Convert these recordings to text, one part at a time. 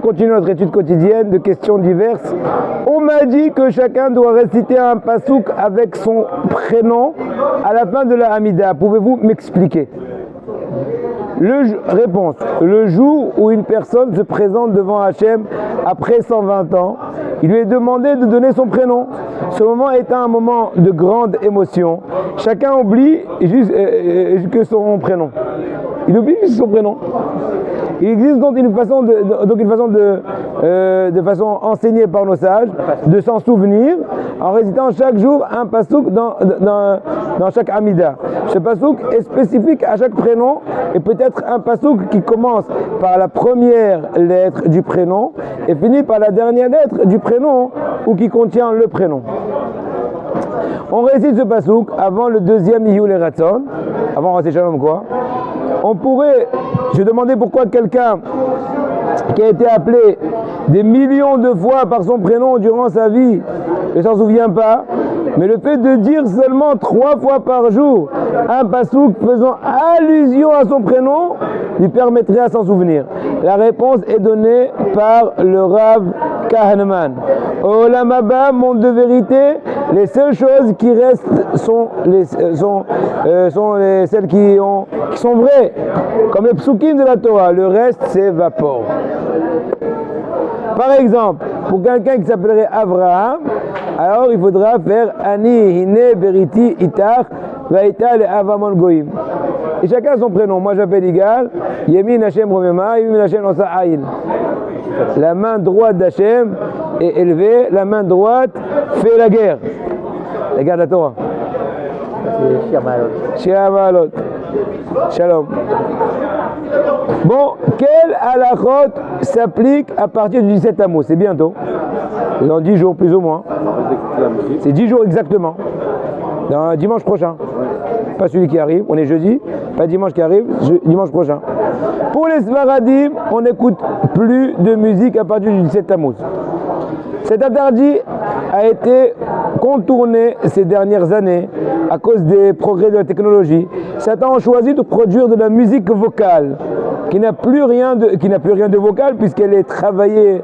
Continue notre étude quotidienne de questions diverses. On m'a dit que chacun doit réciter un pasouk avec son prénom à la fin de la Hamida. Pouvez-vous m'expliquer? Réponse. Le jour où une personne se présente devant Hachem après 120 ans, il lui est demandé de donner son prénom. Ce moment étant un moment de grande émotion, chacun oublie juste que son prénom. Il oublie juste son prénom. Il existe donc une façon de façon enseignée par nos sages de s'en souvenir en récitant chaque jour un pasouk dans chaque Hamida. Ce pasouk est spécifique à chaque prénom et peut-être un pasouk qui commence par la première lettre du prénom et finit par la dernière lettre du prénom ou qui contient le prénom. On récite ce pasouk avant le deuxième Yihul et Ratzon, avant Rosh Shalom quoi. On pourrait se demander pourquoi quelqu'un qui a été appelé des millions de fois par son prénom durant sa vie ne s'en souvient pas, mais le fait de dire seulement 3 fois par jour un pasouk faisant allusion à son prénom lui permettrait à s'en souvenir. La réponse est donnée par le Rav Kahneman. Au Olam Haba, monde de vérité, les seules choses qui restent sont celles qui sont vraies, comme les psukim de la Torah. Le reste s'évapore. Par exemple, pour quelqu'un qui s'appellerait Abraham, alors il faudra faire Ani Hine Beriti Itar Vaïta le Avamon Goïm. Et chacun a son prénom. Moi j'appelle Igal, Yemin Hashem Romema, Yemin Hashem Osa Aïn. La main droite d'Hachem est élevée, la main droite fait la guerre. La guerre de la Torah. Shia Ma'alot. Shalom. Bon, quel halachot s'applique à partir du 17 Tammuz? C'est bientôt. Dans 10 jours plus ou moins. C'est 10 jours exactement. Dans dimanche prochain. Pas celui qui arrive, on est jeudi. Pas dimanche qui arrive, dimanche prochain. Pour les Sfaradim, on n'écoute plus de musique à partir du 17 Tammuz. Cet interdit a été contourné ces dernières années à cause des progrès de la technologie. Certains ont choisi de produire de la musique vocale qui n'a plus rien de vocal puisqu'elle est travaillée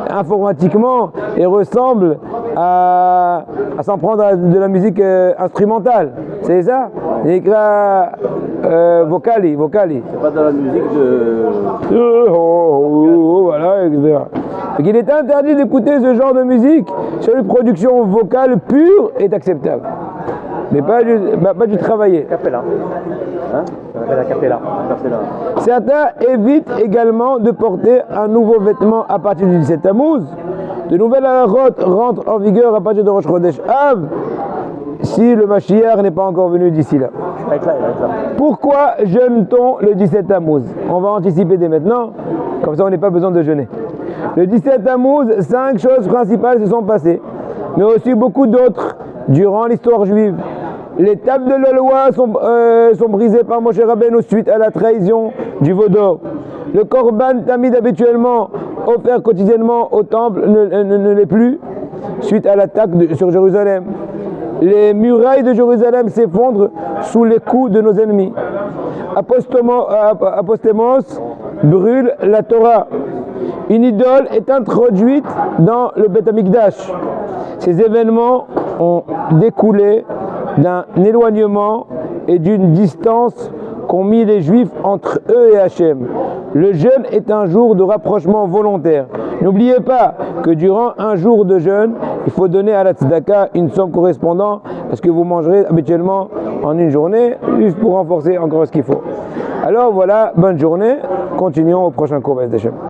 informatiquement et ressemble à s'en prendre à de la musique instrumentale. C'est ça? Vocali. C'est pas de la musique de... Voilà, etc. Donc il est interdit d'écouter ce genre de musique. Seule une production vocale pure est acceptable. Mais pas du travailler. Capella. Hein? Ça s'appelle la capella. Certains évitent également de porter un nouveau vêtement à partir du 17 Tammuz. De nouvelles halakhot rentrent en vigueur à partir de Rosh Chodesh Av, si le Mashiach n'est pas encore venu d'ici là. Pourquoi jeûne-t-on le 17 Tammuz? On va anticiper dès maintenant, comme ça on n'a pas besoin de jeûner. Le 17 Tammuz, 5 choses principales se sont passées, mais aussi beaucoup d'autres durant l'histoire juive. Les tables de la loi sont brisées par Moshe Rabbeinu suite à la trahison du veau d'or. Le korban tamid habituellement offert quotidiennement au temple ne l'est plus suite à l'attaque sur Jérusalem. Les murailles de Jérusalem s'effondrent sous les coups de nos ennemis. Apostémos brûle la Torah. Une idole est introduite dans le Beth Amikdash. Ces événements ont découlé d'un éloignement et d'une distance qu'ont mis les Juifs entre eux et Hachem. Le jeûne est un jour de rapprochement volontaire. N'oubliez pas que durant un jour de jeûne, il faut donner à la tzedaka une somme correspondant à ce que vous mangerez habituellement en une journée, juste pour renforcer encore ce qu'il faut. Alors voilà, bonne journée. Continuons au prochain cours.